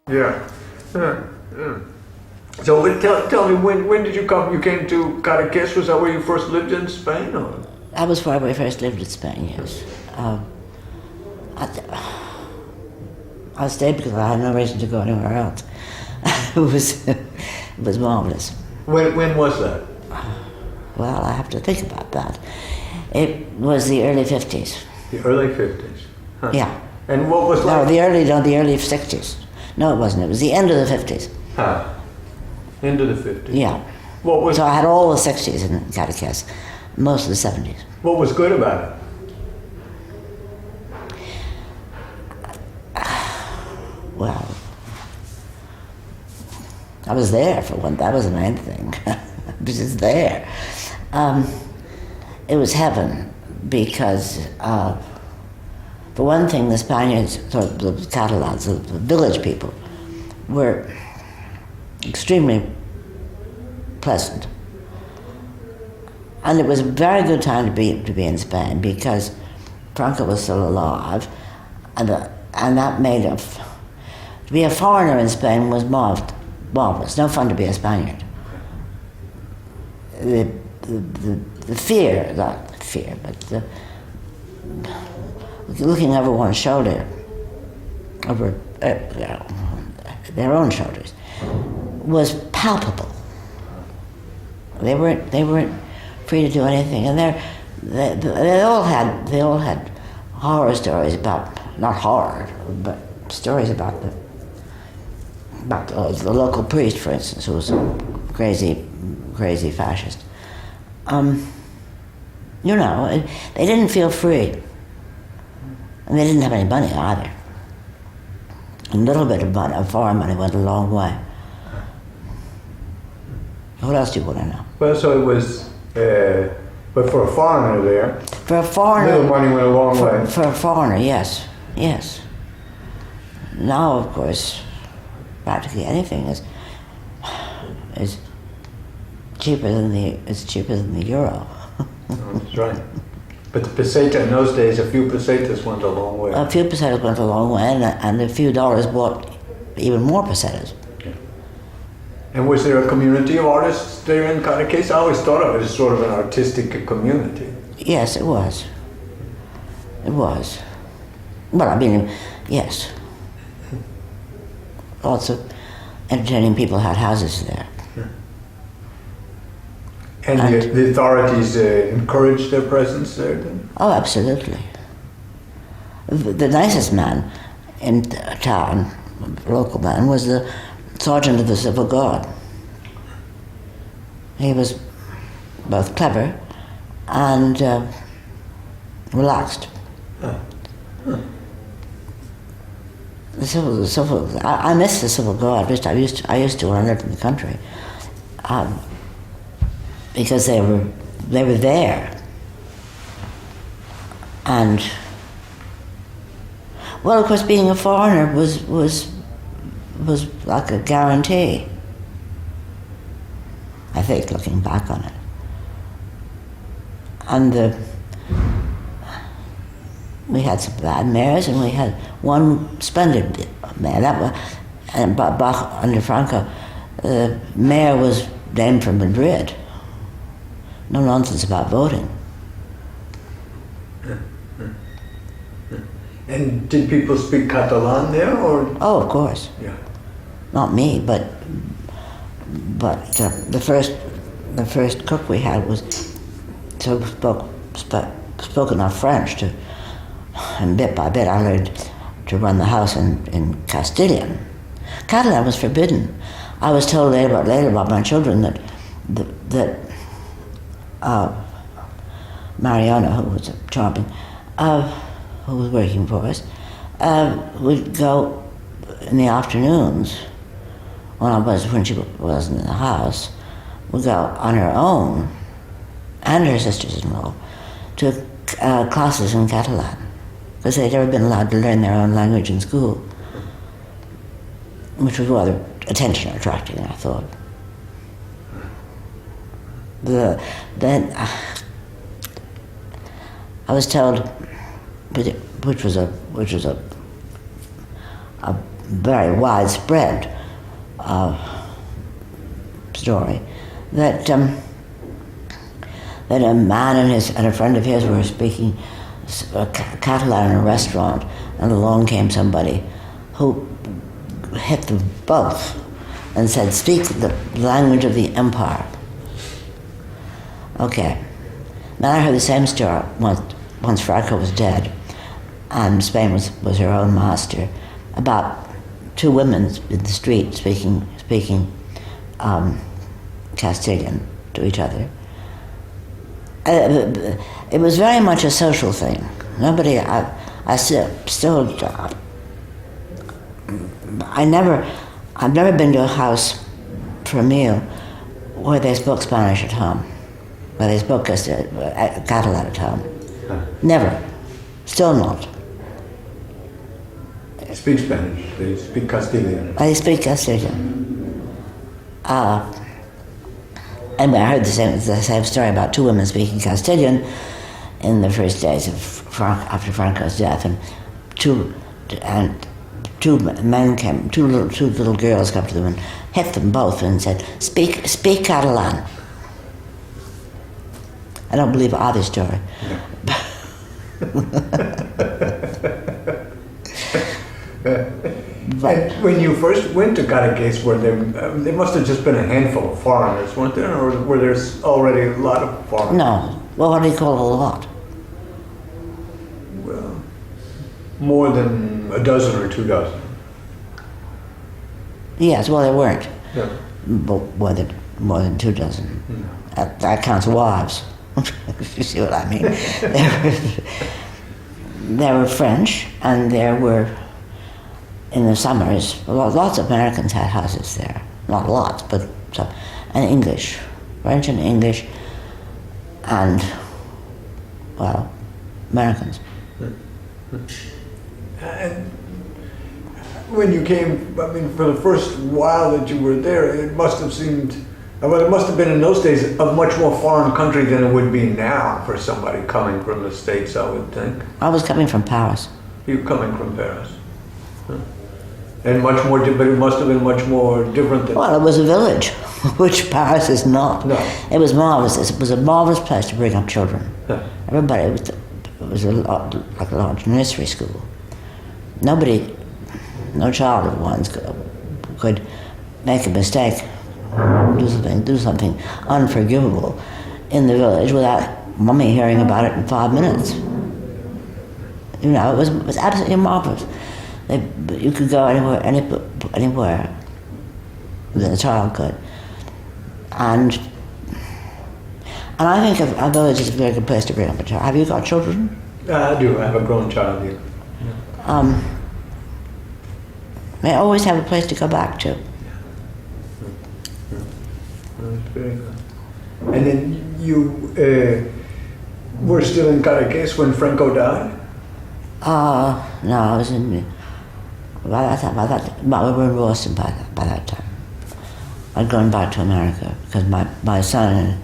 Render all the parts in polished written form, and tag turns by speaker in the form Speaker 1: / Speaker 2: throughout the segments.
Speaker 1: Yeah. Yeah. Yeah. So tell me, when did you come? You came to Cadaqués. Was that where you first lived in Spain? Or?
Speaker 2: That was where we first lived in Spain, yes. I stayed because I had no reason to go anywhere else. It was marvelous.
Speaker 1: When was that?
Speaker 2: Well, I have to think about that. It was the early 50s.
Speaker 1: The early 50s. Huh.
Speaker 2: Yeah.
Speaker 1: And what was like?
Speaker 2: No, the early 60s. No, it wasn't. It was the end of the 50s.
Speaker 1: Huh. Into the 50s.
Speaker 2: Yeah.
Speaker 1: What was?
Speaker 2: So I had all the 60s in Cadaqués, most of the 70s.
Speaker 1: What was good about it?
Speaker 2: Well, I was there for one. That was the main thing. I was just there. It was heaven because, for one thing, the Spaniards, the Catalans, the village people, were extremely pleasant. And it was a very good time to be in Spain because Franco was still alive, and that made to be a foreigner in Spain was marvelous. No fun to be a Spaniard. The fear, not fear, but looking over one's shoulder, over their own shoulders, was palpable. They weren't free to do anything, and they all had horror stories about, not horror, but stories about the local priest, for instance, who was a crazy fascist. You know, they didn't feel free, and they didn't have any money either. A little bit of money, of foreign money, went a long way. What else do you want to know?
Speaker 1: Well, so it was, but for a foreigner there,
Speaker 2: for a foreigner,
Speaker 1: little money went a long way.
Speaker 2: For a foreigner, yes. Now, of course, practically anything is cheaper than the euro.
Speaker 1: Oh, that's right. But the peseta in those days, a few pesetas went a long way.
Speaker 2: A few pesetas went a long way, and a few dollars bought even more pesetas.
Speaker 1: Yeah. And was there a community of artists there in Cadaqués? I always thought of it as sort of an artistic community.
Speaker 2: Yes, it was. It was. Well, I mean, yes. Also, entertaining people had houses there.
Speaker 1: And the authorities encouraged their presence there then?
Speaker 2: Oh, absolutely. The nicest man in town, local man, was the sergeant of the civil guard. He was both clever and relaxed. I miss the civil guard. I used to when I lived in the country. Because they were there, and well, of course, being a foreigner was like a guarantee. I think, looking back on it, and we had some bad mayors, and we had one splendid mayor. That was, and under Franco, the mayor was named from Madrid. No nonsense about voting.
Speaker 1: And did people speak Catalan there, or?
Speaker 2: Oh, of course.
Speaker 1: Yeah.
Speaker 2: Not me, but the first cook we had was spoke enough French and bit by bit I learned to run the house in Castilian. Catalan was forbidden. I was told later about my children that Mariana, who was charming, who was working for us, would go in the afternoons when she wasn't in the house, would go on her own and her sisters-in-law to classes in Catalan because they'd never been allowed to learn their own language in school, which was rather attention attracting, I thought. Then I was told, which was a very widespread story that that a man and a friend of his were speaking Catalan in a restaurant, and along came somebody who hit them both and said, "Speak the language of the empire." Okay. Then I heard the same story once Franco was dead, and Spain was her own master, about two women in the street speaking Castilian to each other. It was very much a social thing. I've never been to a house for a meal where they spoke Spanish at home, where they spoke Catalan at home. Never. Still not.
Speaker 1: They speak Spanish. They speak Castilian.
Speaker 2: They speak Castilian. Anyway, I heard the same story about two women speaking Castilian in the first days after Franco's death, and two men came, two little girls come to them and hit them both and said, "Speak Catalan." I don't believe either story.
Speaker 1: And when you first went to Cadaqués, there must have just been a handful of foreigners, weren't there? Or were there already a lot of foreigners?
Speaker 2: No. Well, what do you call a lot?
Speaker 1: Well, more than a dozen or 2 dozen.
Speaker 2: Yes, well, there weren't.
Speaker 1: Yeah.
Speaker 2: But more than 2 dozen. That counts wives. You see what I mean? There were French, and there were, in the summers, lots of Americans had houses there. Not lots, but some. And English. French and English, and, well, Americans.
Speaker 1: And when you came, I mean, for the first while that you were there, it must have seemed, well, it must have been in those days a much more foreign country than it would be now for somebody coming from the States, I would think.
Speaker 2: I was coming from Paris.
Speaker 1: You coming from Paris. Huh. And much more, but it must have been much more different than...
Speaker 2: Well, it was a village, which Paris is not.
Speaker 1: No.
Speaker 2: It was marvelous. It was a marvelous place to bring up children.
Speaker 1: Huh.
Speaker 2: Everybody, it was like a large nursery school. No child of one's could make a mistake, do something unforgivable in the village without Mummy hearing about it in 5 minutes. You know, it was absolutely marvelous. You could go anywhere that a child could. And I think a village is a very good place to bring up a child. Have you got children?
Speaker 1: I do. I have a grown child here.
Speaker 2: They always have a place to go back to.
Speaker 1: That's very good. And then you were still in Cadaqués when Franco died?
Speaker 2: No, I was in... By that, we were in Boston by that time. I'd gone back to America because my son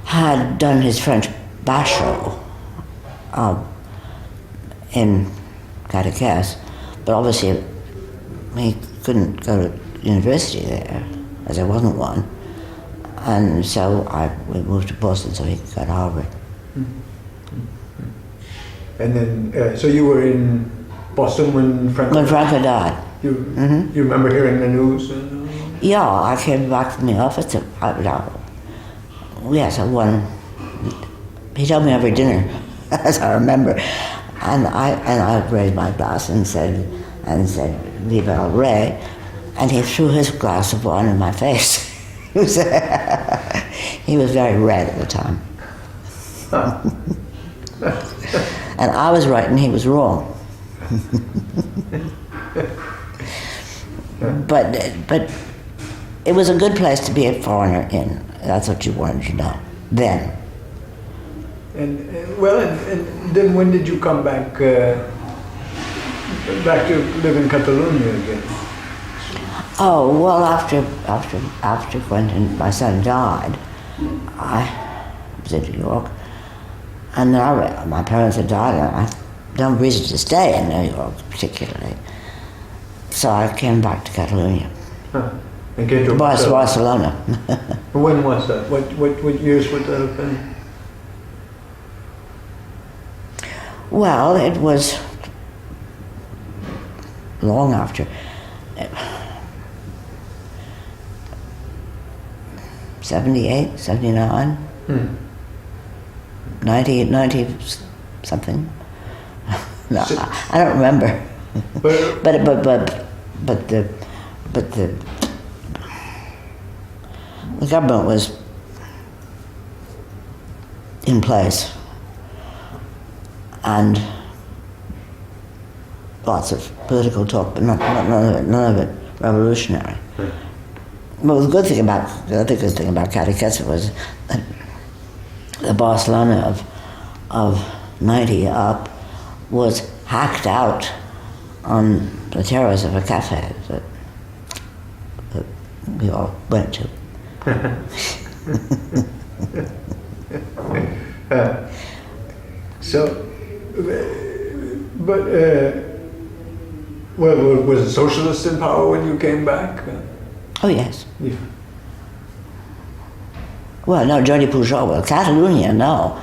Speaker 2: had done his French bachelor in Cadaqués, but obviously he couldn't go to university there, as there wasn't one. And so we moved to Boston so he could go to Harvard.
Speaker 1: And then, so you were in Boston when Franco
Speaker 2: died.
Speaker 1: You remember hearing the news?
Speaker 2: Yeah, I came back from the office. Yes, he told me every dinner, as I remember. And I raised my glass and said, "Viva el Rey," and he threw his glass of wine in my face. He was very red at the time. And I was right and he was wrong. But it was a good place to be a foreigner in. That's what you wanted to know then.
Speaker 1: And then when did you come back to live in Catalonia again?
Speaker 2: Oh, well, after Quentin, my son, died, I was in New York, and then my parents had died, and I had no reason to stay in New York particularly. So I came back to Catalonia.
Speaker 1: Huh. And came to
Speaker 2: Barcelona.
Speaker 1: When was that? What years would that have been?
Speaker 2: Well, it was long after. 78, 79, 90 something. No, I don't remember. But the government was in place, and lots of political talk, but none of it revolutionary. Well, the other good thing about Catechese was that the Barcelona of 90 up was hacked out on the terrace of a cafe that we all went to.
Speaker 1: Well, was the socialist in power when you came back?
Speaker 2: Oh, yes.
Speaker 1: Yeah.
Speaker 2: Well, no, Jordi Pujol. Well, Catalonia, no.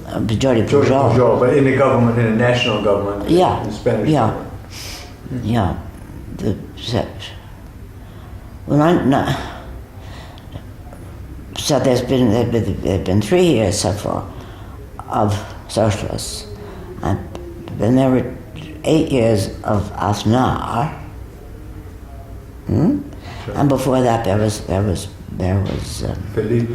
Speaker 2: Jordi Pujol.
Speaker 1: But in the government, in the national government,
Speaker 2: Yeah.
Speaker 1: in the Spanish government.
Speaker 2: Yeah. So there's been 3 years so far of socialists, and then there were 8 years of Aznar.
Speaker 1: Sure.
Speaker 2: And before that there was
Speaker 1: Felipe.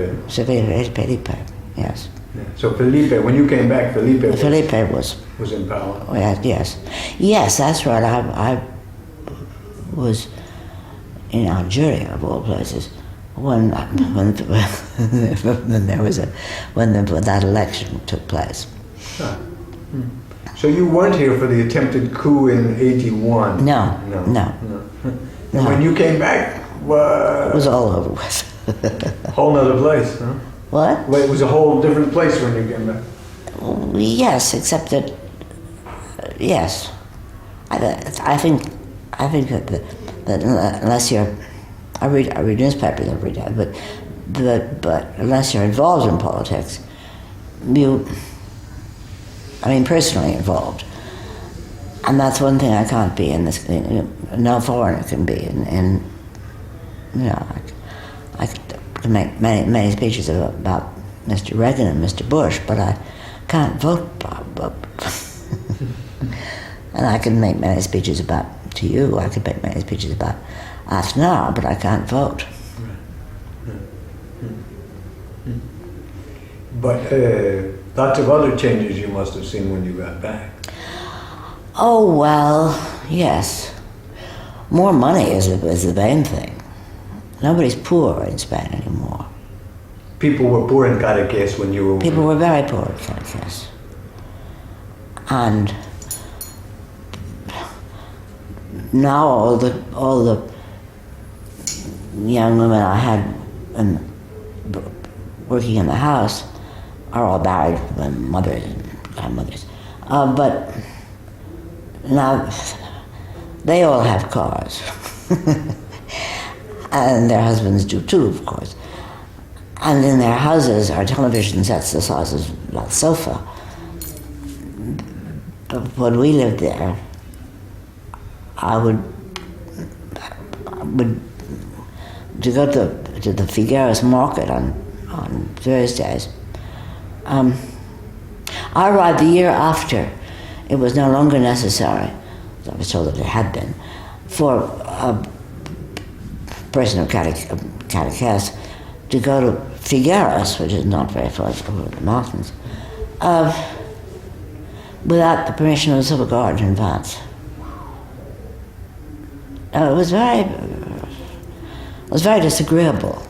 Speaker 2: yes.
Speaker 1: Yeah. So Felipe, when you came back, Felipe
Speaker 2: was
Speaker 1: in power.
Speaker 2: Oh, yes, that's right. I was in Algeria, of all places, when that election took place.
Speaker 1: Huh. So you weren't here for the attempted coup in '81?
Speaker 2: No.
Speaker 1: And when you came back,
Speaker 2: it was all over with.
Speaker 1: Whole nother place, huh?
Speaker 2: What?
Speaker 1: Well, it was a whole different place when you came back.
Speaker 2: Yes, except that, yes. I think that unless you're, I read newspapers every day, but unless you're involved in politics, personally involved, and that's one thing I can't be in this. No foreigner can be, and I can make many speeches about Mr. Reagan and Mr. Bush, but I can't vote. And I can make many speeches to you. I can make many speeches about Aznar, but I can't vote.
Speaker 1: But lots of other changes you must have seen when you got back.
Speaker 2: Oh, well, yes. More money is the main thing. Nobody's poor in Spain anymore.
Speaker 1: People were poor in Caracas when you were...
Speaker 2: People were very poor in Caracas. And now all the young women I had working in the house are all married with mothers and grandmothers. But now they all have cars. And their husbands do too, of course. And in their houses are television sets the size of that sofa. But when we lived there, I would to go to the Figueres market on Thursdays. I arrived the year after it was no longer necessary, I was told that it had been, for a person of Caracas to go to Figueres, which is not very far over the mountains, without the permission of the Civil Guard in advance. It was very disagreeable.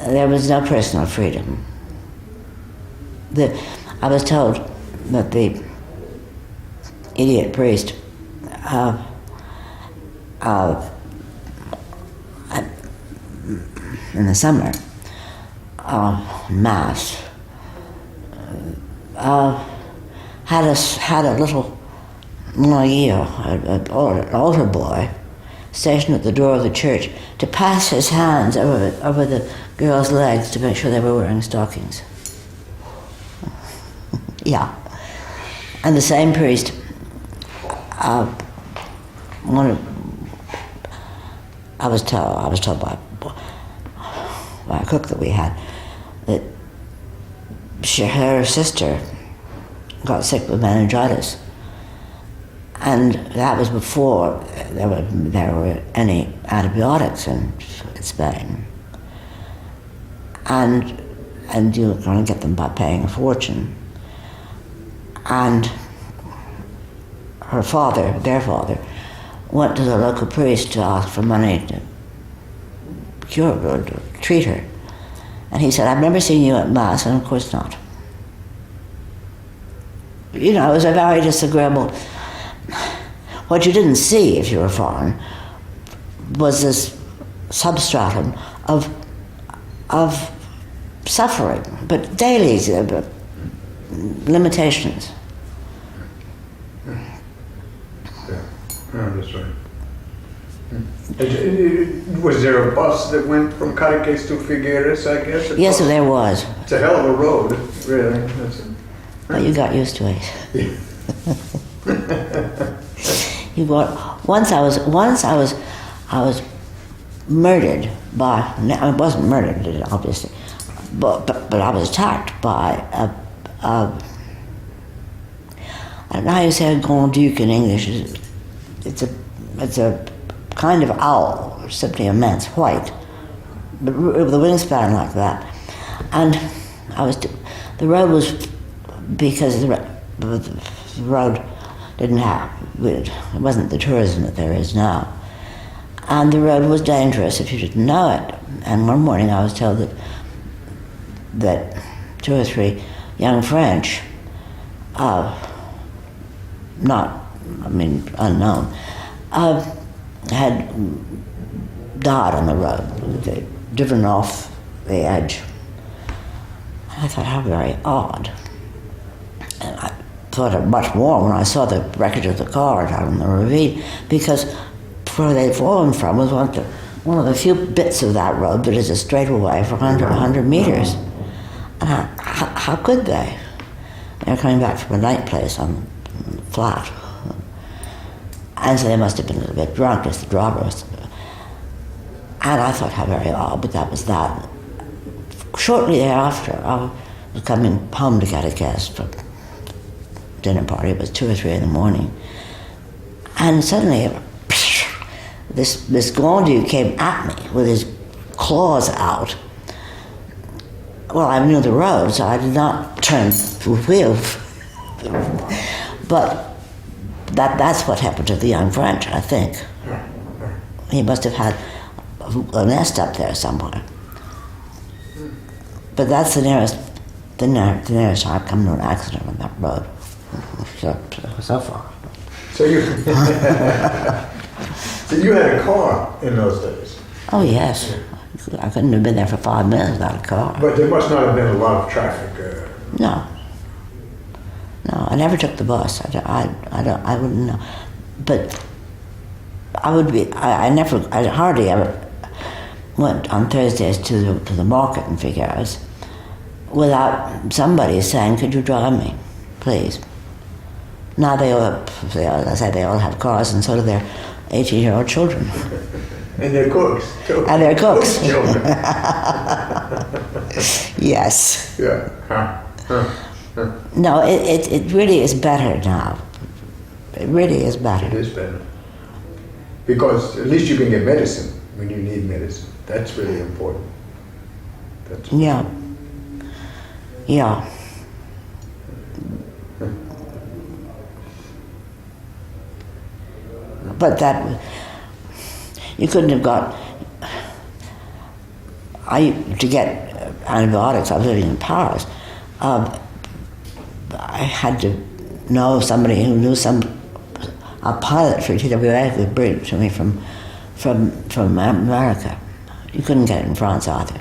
Speaker 2: There was no personal freedom. I was told that the idiot priest in the summer Mass had a little one year, an altar boy stationed at the door of the church to pass his hands over the girls' legs to make sure they were wearing stockings. Yeah. And the same priest, I was told by a cook that we had that her sister got sick with meningitis, and that was before there were any antibiotics in Spain, and you were going to get them by paying a fortune. And their father, went to the local priest to ask for money to cure her, to treat her. And he said, "I've never seen you at Mass," and of course not. You know, it was a very disagreeable. What you didn't see, if you were foreign, was this substratum of suffering, but daily limitations.
Speaker 1: Yeah, that's right. Was there a bus that went from Cadaqués to Figueres, I guess?
Speaker 2: Yes, there was.
Speaker 1: It's a hell of a road, really.
Speaker 2: But you got used to it. Once I was murdered by. I wasn't murdered, obviously, but I was attacked by a I don't know how you say a grand duke in English. It's a kind of owl, simply immense, white, but with a wingspan like that. And the road was, because the road didn't have, it wasn't the tourism that there is now. And the road was dangerous if you didn't know it. And one morning I was told that 2 or 3 young French, unknown, had died on the road. They'd driven off the edge. I thought, how very odd. And I thought it much more when I saw the wreckage of the car down in the ravine, because where they'd fallen from was one of the few bits of that road that is a straightaway for 100 meters. And how could they? They were coming back from a night place on flat. And so they must have been a little bit drunk as the drivers. And I thought, how very odd, but that was that. Shortly thereafter, I was coming home to Cadaqués from dinner party. It was 2 or 3 in the morning. And suddenly, this grand duke came at me with his claws out. Well, I knew the road, so I did not turn the wheel. But that's what happened to the young French, I think. He must have had a nest up there somewhere. But that's the nearest I've come to an accident on that road. So far.
Speaker 1: So you had a car in those days?
Speaker 2: Oh yes. I couldn't have been there for 5 minutes without a car.
Speaker 1: But there must not have been a lot of traffic.
Speaker 2: No, I never took the bus. I wouldn't know. But I hardly ever went on Thursdays to the market in Figueres without somebody saying, "Could you drive me, please?" Now they all have cars, and so do their 18-year-old children.
Speaker 1: And they're cooks, too.
Speaker 2: And they're cooks.
Speaker 1: Children.
Speaker 2: Yes.
Speaker 1: Yeah.
Speaker 2: No, it really is better now. It really is better.
Speaker 1: It is better. Because at least you can get medicine when you need medicine. That's really important.
Speaker 2: Yeah. But that, you couldn't have got, to get antibiotics, I was living in Paris, I had to know somebody who knew a pilot for TWA who would bring it to me from America. You couldn't get it in France either.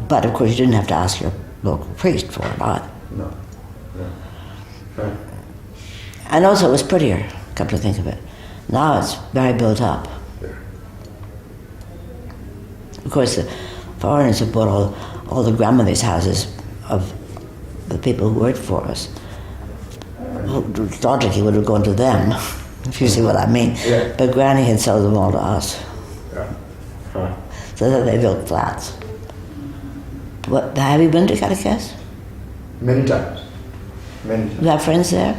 Speaker 2: But of course you didn't have to ask your local priest for it either.
Speaker 1: No.
Speaker 2: And also it was prettier, come to think of it. Now it's very built up. Of course, the foreigners have bought all the grandmother's houses of the people who worked for us. Logically would have gone to them, if you see what I mean.
Speaker 1: Yeah.
Speaker 2: But Granny had sold them all to us.
Speaker 1: Yeah. Huh.
Speaker 2: So that they built flats. What, have you been to Catechess?
Speaker 1: Many times. Many times.
Speaker 2: You have friends there?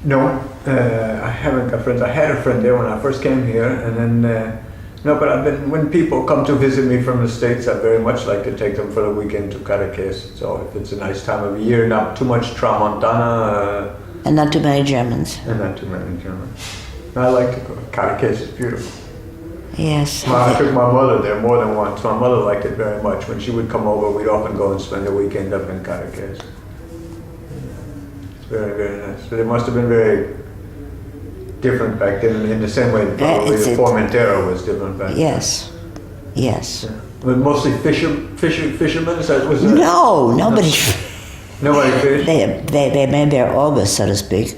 Speaker 1: No, I haven't got friends. I had a friend there when I first came here, and then no. But when people come to visit me from the States, I very much like to take them for the weekend to Catechess. So if it's a nice time of year, not too much Tramontana,
Speaker 2: And not too many Germans.
Speaker 1: and not too many Germans. I like to go. Catechess is beautiful.
Speaker 2: Yes.
Speaker 1: I took my mother there more than once. My mother liked it very much. When she would come over, we'd often go and spend the weekend up in Catechess. It's very, very nice. But it must have been very different back then, in the same way that probably the Formentera was different back then.
Speaker 2: Yes. Yes.
Speaker 1: Yeah. But mostly fishermen? Is that, was that?
Speaker 2: No, nobody.
Speaker 1: Nobody fished?
Speaker 2: They made their August, so to speak,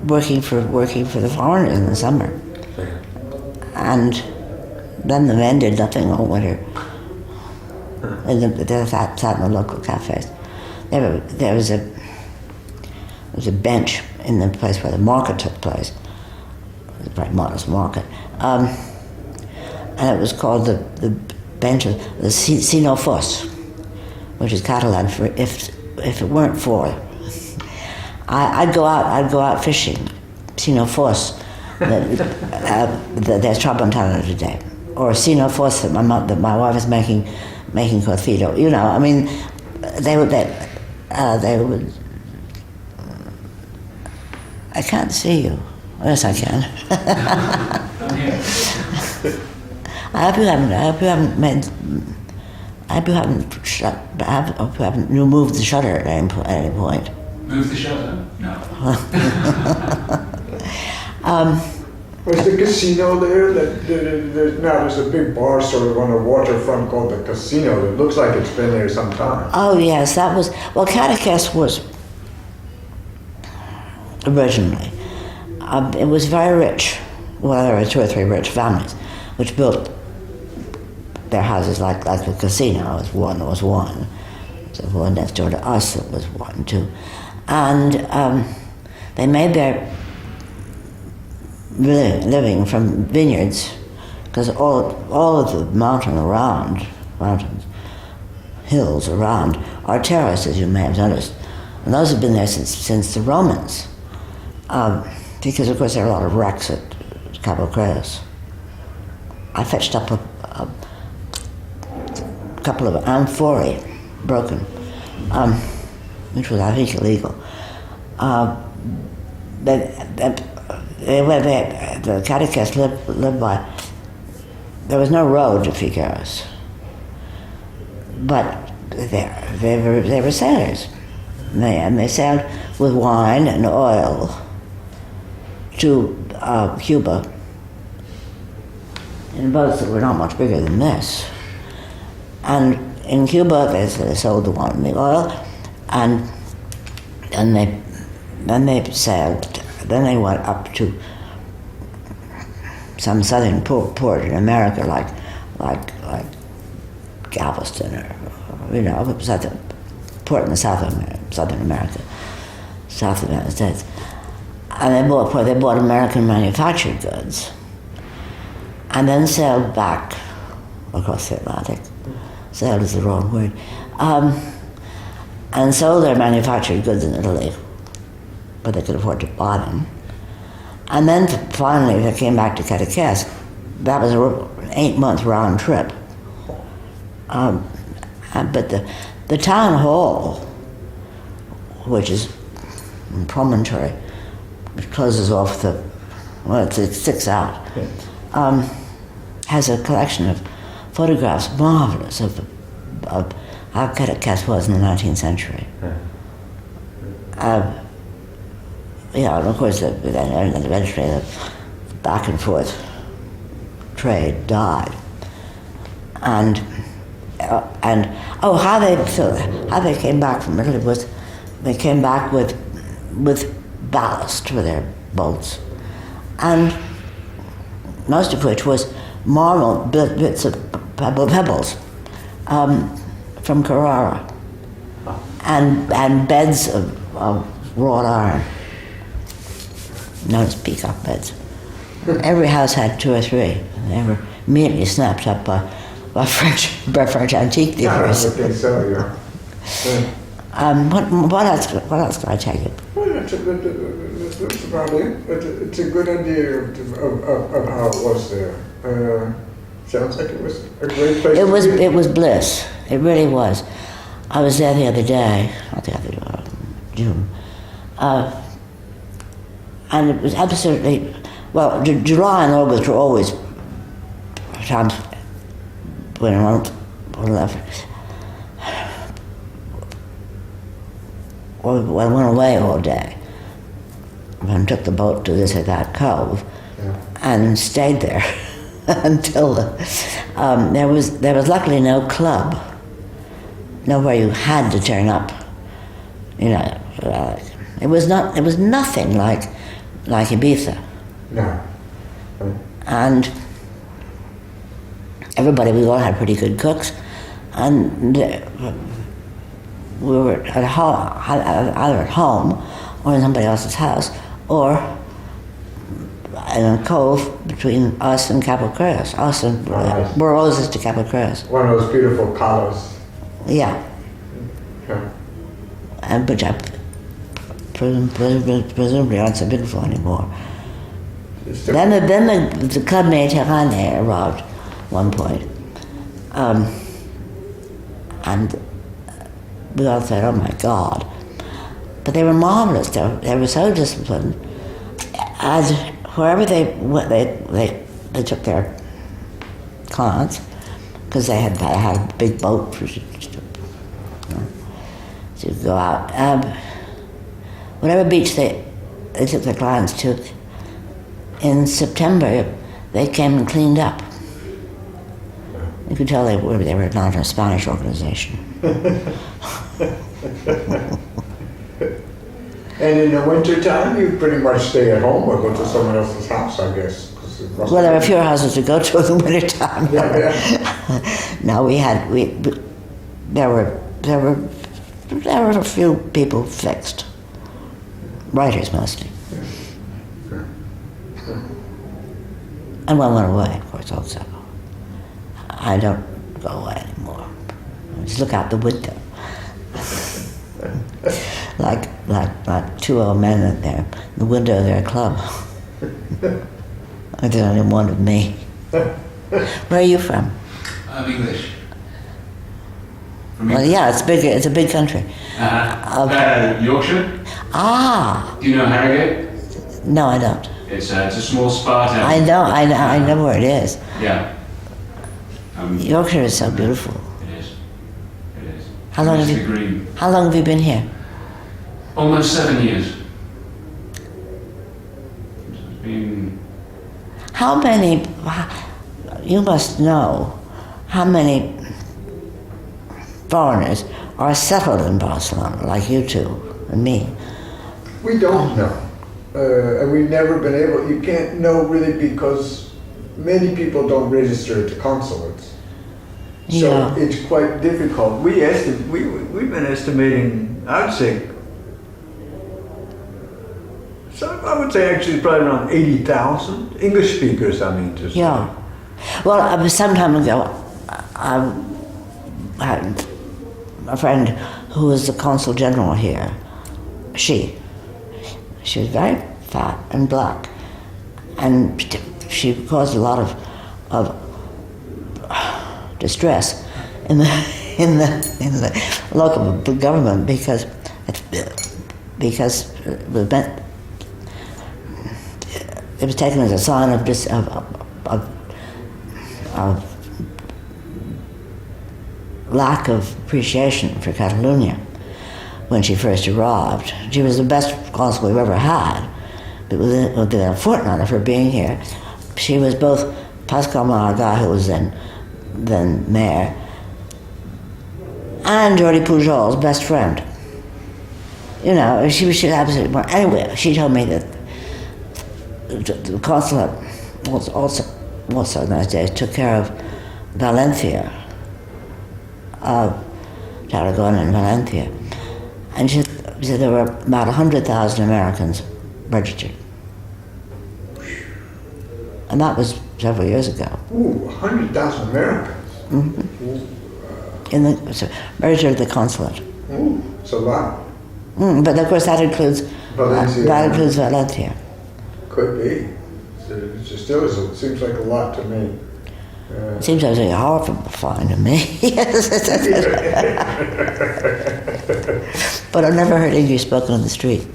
Speaker 2: working for the foreigners in the summer. And then the men did nothing all winter. And they sat in the local cafes. There was a bench in the place where the market took place. It was a very modest market. And it was called the bench of the Sino Foss, which is Catalan for if it weren't for. I'd go out fishing, Sino Foss. There's Tramontana today, or Sino Foss that my wife is making cocido. You know, I mean, they would. I can't see you. Yes, I can. I hope you haven't removed the shutter at any point.
Speaker 3: Move the shutter? No.
Speaker 1: Was the casino there? There's a big bar sort of on the waterfront called the Casino. It looks like it's been there some time.
Speaker 2: Oh yes, that was, well, Catechess was originally. It was very rich. Well, there were 2 or 3 rich families which built their houses like the casino was one. So the one next door to us it was one too. And they made their living from vineyards, because all of the mountains, hills around are terraces, you may have noticed. And those have been there since the Romans. Because of course there are a lot of wrecks at Cabo Cruz. I fetched up a couple of amphorae, broken, which was I think illegal. The Catechess lived by, there was no road to Figueres, but they were sailors, and they sailed with wine and oil to Cuba in boats that were not much bigger than this. And in Cuba, they sold the wine and the oil, and then they sailed. Then they went up to some southern port in America, like Galveston, or southern port in the southern America, South of the United States. And they bought American manufactured goods, and then sailed back across the Atlantic. Sailed is the wrong word, and sold their manufactured goods in Italy, but they could afford to buy them. And then finally they came back to Catechess. That was an 8-month round trip. But the town hall, which is in Promontory, which closes off it sticks out, has a collection of photographs, marvelous, of how Catechess was in the 19th century. And of course, eventually the back and forth trade died, and how they came back from Italy was they came back with ballast for their boats, and most of which was marble bits of pebbles from Carrara, and beds of wrought iron, known as peacock beds. Every house had 2 or 3. They were immediately snapped up by French antique dealers.
Speaker 1: I would think so, yeah.
Speaker 2: What else can I tell you?
Speaker 1: Well, that's about it. It's a good idea of how it was there. Sounds like it was a great place to be.
Speaker 2: It was bliss. It really was. I was there the other day, June, and it was absolutely, well, July and August were always times when I went away all day and took the boat to this or that cove, and stayed there until there was luckily no club, nowhere you had to turn up. You know, it was nothing like Ibiza.
Speaker 1: No.
Speaker 2: And we all had pretty good cooks, and we were at home, either at home or in somebody else's house, or in a cove between us and Cabo Cruz. Us and Borrosas to Cabo Cruz.
Speaker 1: One of those beautiful colors.
Speaker 2: Yeah.
Speaker 1: Yeah.
Speaker 2: And which I presumably aren't so beautiful anymore. Then the Club Mediterranee arrived at one point. And we all said, oh my God. But they were marvelous. They were so disciplined. And wherever they went, they took their clients, because they had a big boat to go out. Whatever beach they took their clients to, in September, they came and cleaned up. You could tell they were not a Spanish organization.
Speaker 1: And in the winter time, you pretty much stay at home or go to someone else's house, I guess.
Speaker 2: Well, there were fewer houses to go to in the winter time.
Speaker 1: Yeah.
Speaker 2: No, there were a few people fixed. Writers mostly. And one went away, of course, also. I don't go away anymore. I just look out the window. like 2 old men at the window of their club. There's only one of me. Where are you from?
Speaker 3: I'm English.
Speaker 2: Well, yeah, it's a big country.
Speaker 3: Yorkshire.
Speaker 2: Ah.
Speaker 3: Do you know Harrogate?
Speaker 2: No, I don't.
Speaker 3: It's a small spa town.
Speaker 2: I know where it is.
Speaker 3: Yeah.
Speaker 2: Yorkshire is so beautiful.
Speaker 3: It is.
Speaker 2: How long have you been here?
Speaker 3: Almost 7 years. It's been...
Speaker 2: How many, you must know, how many foreigners are settled in Barcelona, like you two and me?
Speaker 1: We don't know. And we've never been able, you can't know really because many people don't register at the consulates. So
Speaker 2: Yeah.
Speaker 1: it's quite difficult. We've been estimating, I would say actually probably around 80,000 English speakers, I mean. Just
Speaker 2: Yeah. Well, some time ago, I had a friend who was the consul general here. She was very fat and black, and she caused a lot of distress in the local government because it was taken as a sign of lack of appreciation for Catalonia when she first arrived. She was the best consul we've ever had, but within a fortnight of her being here, she was both Pascal Maragall, who was then mayor, and Jordi Pujol's best friend. You know, she absolutely. Well, anyway, she told me that the consulate was also in those days took care of Valencia, Tarragona and Valencia, and she said there were about 100,000 Americans registered, and that was several years ago.
Speaker 1: Ooh, 100,000 Americans.
Speaker 2: Registered at the consulate.
Speaker 1: Ooh, it's a lot.
Speaker 2: But of course that includes
Speaker 1: Valencia.
Speaker 2: Valencia.
Speaker 1: Could be. It still seems like a lot to me.
Speaker 2: Seems absolutely horrible fine to me. But I've never heard English spoken on the street.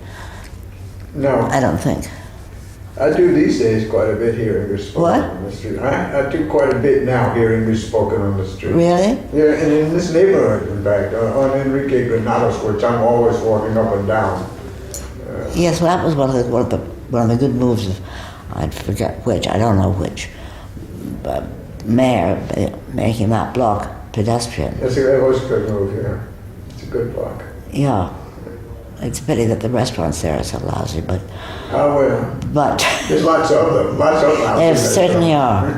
Speaker 1: No.
Speaker 2: I don't think.
Speaker 1: I do these days quite a bit here English spoken
Speaker 2: What?
Speaker 1: on the street. I do quite a bit now here English spoken on the street.
Speaker 2: Really?
Speaker 1: Yeah, and in this neighborhood, in fact, on Enrique Granados, which I'm always walking up and down.
Speaker 2: Yes, well, that was one of the good moves of, I forget which, I don't know which, but mayor making that block pedestrian.
Speaker 1: That was a good move, yeah. It's a good block.
Speaker 2: Yeah. It's a pity that the restaurants there are so lousy, but
Speaker 1: Oh, well.
Speaker 2: but
Speaker 1: There's lots of them. Lots of them.
Speaker 2: there certainly are.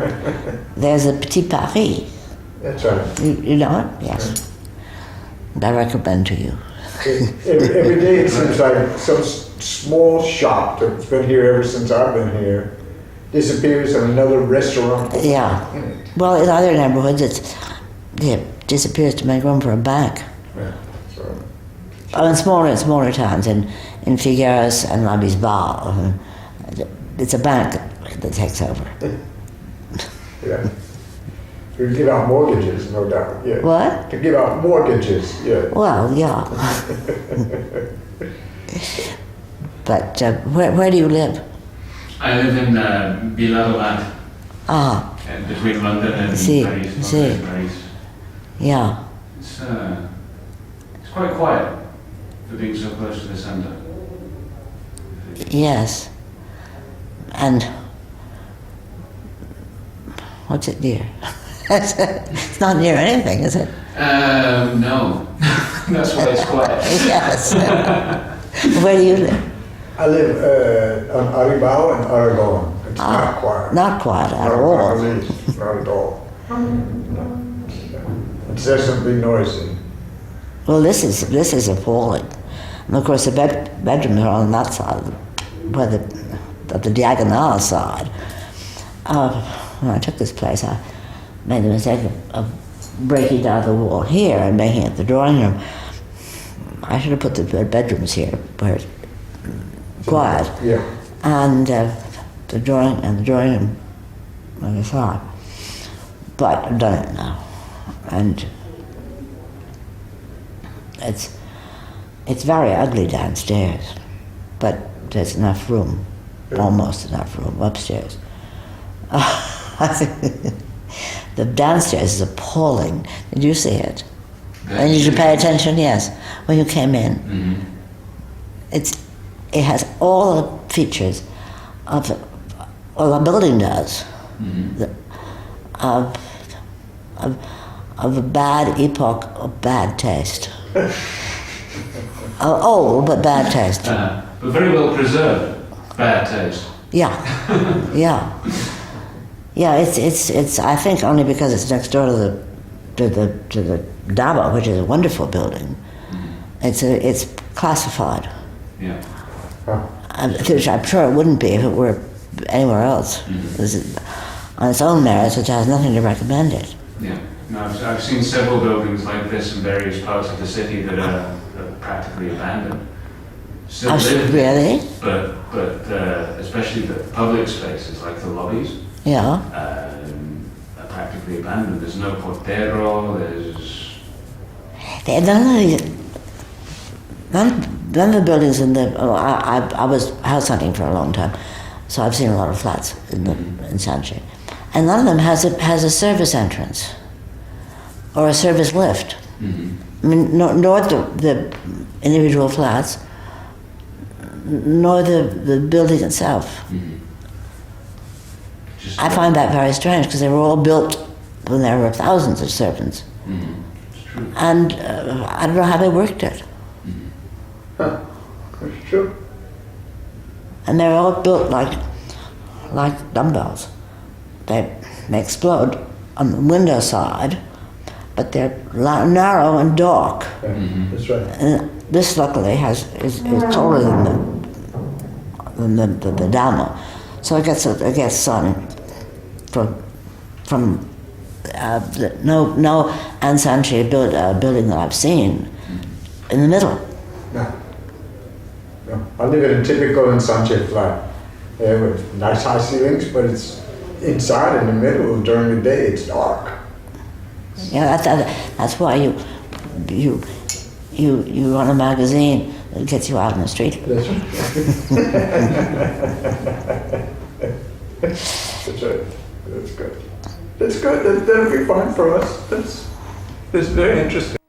Speaker 2: There's a Petit Paris.
Speaker 1: That's right.
Speaker 2: You know it? Yes. I recommend to you.
Speaker 1: Every day it seems like some small shop that's been here ever since I've been here disappears and another restaurant.
Speaker 2: Yeah. Well, in other neighborhoods, it disappears to make room for a bank.
Speaker 1: Yeah, so.
Speaker 2: Oh, in smaller towns, in Figueres and La Bisbal, it's a bank that takes over.
Speaker 1: Yeah. To give out mortgages, no doubt. Yeah.
Speaker 2: What?
Speaker 1: To give out mortgages, yeah.
Speaker 2: Well, yeah. But where do you live?
Speaker 3: I live in Villa-Roland,
Speaker 2: Ah,
Speaker 3: between London and
Speaker 2: See,
Speaker 3: Paris.
Speaker 2: see.
Speaker 3: London and Paris.
Speaker 2: yeah.
Speaker 3: It's quite quiet for being so close to the centre.
Speaker 2: Yes. And what's it near? It's not near anything, is it?
Speaker 3: No, that's why it's quiet.
Speaker 2: Yes. Where do you live?
Speaker 1: I live on Aribao and Aragon. It's not quiet.
Speaker 2: Not quiet at
Speaker 1: Not
Speaker 2: all.
Speaker 1: Not at all. No. It's definitely noisy.
Speaker 2: Well, this is appalling. And of course, the bedrooms are on that side, where the diagonal side. When I took this place, I made the mistake of breaking down the wall here and making it the drawing room. I should have put the bedrooms here, where it's quiet.
Speaker 1: Yeah.
Speaker 2: And the drawing room on the side. But I've done it now, and it's very ugly downstairs, but there's enough room, almost enough room upstairs. The downstairs is appalling. Did you see it? And did you pay attention? Yes, when you came in.
Speaker 3: Mm-hmm.
Speaker 2: It has all the features of the building does,
Speaker 3: Mm-hmm.
Speaker 2: of a bad epoch of bad taste. Old but bad taste.
Speaker 3: But very well preserved. Bad taste.
Speaker 2: Yeah, yeah, yeah. It's. I think only because it's next door to the Dabo, which is a wonderful building.
Speaker 3: Mm-hmm.
Speaker 2: It's classified.
Speaker 3: Yeah.
Speaker 2: I'm sure it wouldn't be if it were anywhere else.
Speaker 3: Mm-hmm.
Speaker 2: This is on its own merits, which has nothing to recommend it.
Speaker 3: Yeah. No, I've seen several buildings like this in various parts of the city that are practically abandoned. Still live,
Speaker 2: Really?
Speaker 3: but especially the public spaces like the lobbies
Speaker 2: Yeah.
Speaker 3: are practically abandoned. There's no portero. There's
Speaker 2: None of the buildings in the. I was house hunting for a long time, so I've seen a lot of flats in Sanchez, and none of them has a service entrance or a service lift.
Speaker 3: mm-hmm.
Speaker 2: I mean, nor the individual flats, nor the building itself.
Speaker 3: Mm-hmm.
Speaker 2: I find that very strange because they were all built when there were thousands of servants,
Speaker 3: Mm-hmm. It's true.
Speaker 2: and I don't know how they worked it.
Speaker 3: Mm-hmm.
Speaker 1: Huh. Sure.
Speaker 2: And they're all built like dumbbells. They explode on the window side, but they're narrow and dark.
Speaker 1: Yeah, that's right.
Speaker 2: And this luckily is taller than the Damo, so it gets sun from no unsanitary building that I've seen in the middle.
Speaker 1: No. No. I live in a typical ensanche flat with nice high ceilings, but it's inside in the middle during the day. It's dark.
Speaker 2: Yeah, that's why you run a magazine that gets you out in the street.
Speaker 1: That's right. That's right. That's good. That's good. That'll be fine for us. That's very interesting.